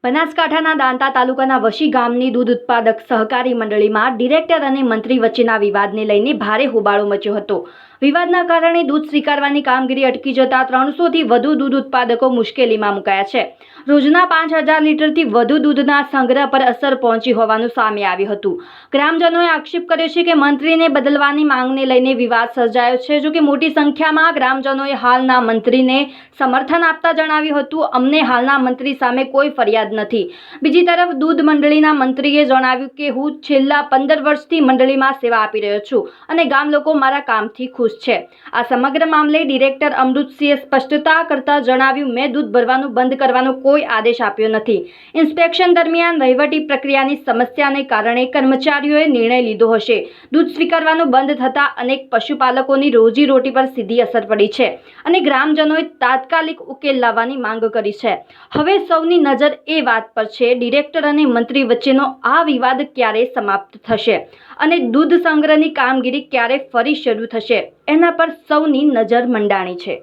બનાસકાંઠાના દાંતા તાલુકાના વશી ગામની દૂધ ઉત્પાદક સહકારી મંડળીમાં ડિરેક્ટર અને મંત્રી વચ્ચેના વિવાદને લઈને ભારે હોબાળો મચ્યો હતો। વિવાદના કારણે દૂધ સ્વીકારવાની કામગીરી અટકી જતા 300થી વધુ દૂધ ઉત્પાદકો મુશ્કેલીમાં મુકાયા છે। રોજના 5000 લીટરથી વધુ દૂધના સંગ્રહ પર અસર પહોંચી હોવાનું સામે આવ્યું હતું। ગ્રામજનોએ આક્ષેપ કર્યો છે કે મંત્રીને બદલવાની માંગને લઈને વિવાદ સર્જાયો છે। જો કે મોટી સંખ્યામાં ગ્રામજનોએ હાલના મંત્રીને સમર્થન આપતા જણાવ્યું હતું, અમને હાલના મંત્રી સામે કોઈ ફરિયાદ નથી। બીજી તરફ દૂધ મંડળીના મંત્રીએ જણાવ્યું કે હું છેલ્લા 15 વર્ષથી મંડળીમાં સેવા આપી રહ્યો છું અને ગામ લોકો મારા કામથી ખુશ છે। આ સમગ્ર મામલે ડિરેક્ટર અમૃતસિંહે સ્પષ્ટતા કરતા જણાવ્યું, મેં દૂધ ભરવાનું બંધ કરવાનો કોઈ આદેશ આપ્યો નથી। ઇન્સ્પેક્શન દરમિયાન વહીવટી પ્રક્રિયાની સમસ્યાને કારણે કર્મચારીઓએ નિર્ણય લીધો હશે। દૂધ સ્વીકારવાનું બંધ થતાં અનેક પશુપાલકોની રોજીરોટી પર સીધી અસર પડી છે અને ગ્રામજનોએ તાત્કાલિક ઉકેલ લાવવાની માંગ કરી છે। હવે સૌની નજર એ વાત પર છે, ડિરેક્ટર અને મંત્રી વચ્ચેનો આ વિવાદ ક્યારે સમાપ્ત થશે અને દૂધ સંગ્રહની કામગીરી ક્યારે ફરી શરૂ થશે, એના પર સૌની નજર મંડાણી છે।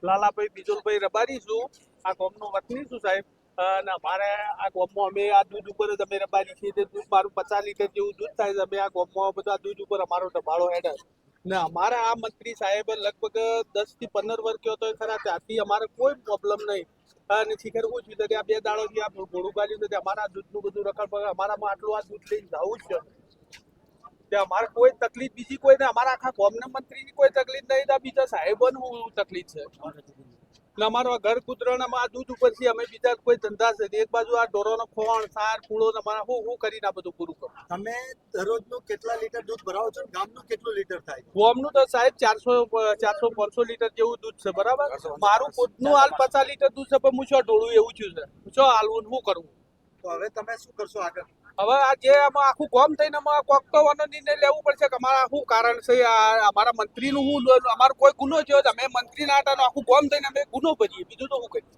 લાલાભાઈ બિજુલભાઈ રબારી છું, આ ગામનો વતની છું સાહેબ। અને અમારે આ ગામમાં અમે આ દૂધ ઉપર જ અમે રબારી છીએ। તે દૂધ મારું 50 લીટર જેવું દૂધ થાય છે। અમે આ ગામમાં બધા દૂધ ઉપર અમારો ધબાળો હેડે ને અમારા આ મંત્રી સાહેબ લગભગ 10 થી 15 વર્ષ કયો તો ખરા, ત્યાંથી અમારે કોઈ પ્રોબ્લેમ નહીં। અને શિખર શું થયું કે આ 2 દાડોથી આ ઘોડું ગાડ્યું છે, અમારા દૂધનું બધું રખડ અમારામાં આટલું આ દૂધ લઈને જવું જ છે। અમારે કોઈ તકલીફ બીજી કોઈ નહીં, અમારા આખા ગામના મંત્રીની કોઈ તકલીફ નહીં, બીજા સાહેબોને હું તકલીફ છે। એટલે અમારો ઘર કૂતરામાં આ દૂધ ઉપરથી અમે બીજા કોઈ ધંધા છે, એક બાજુ આ ઢોરોનો ખોણ સાર ફૂળો અમારા હું કરીને આ બધું પૂરું કરું। તમે દરરોજનું કેટલા લીટર દૂધ ભરાવો છો? ગામનું કેટલું લીટર થાય? ગામનું તો સાહેબ 400-500 લીટર જેવું દૂધ છે, બરાબર। મારું પોતનું હાલ 50 લીટર દૂધ છે, પણ હું શું ઢોળું એવું થયું છે, શું હાલવું શું કરવું? તો હવે તમે શું કરશો આગળ? હવે આ જે આમાં આખું ગામ થઈને કોક તો નિર્ણય લેવું પડશે કે અમારા શું કારણ છે। અમારા મંત્રીનું શું, અમારો કોઈ ગુનો થયો, અમે મંત્રીના આટાનો આખું ગામ થઈને અમે ગુનો ભરીએ, બીજું તો શું કરીએ?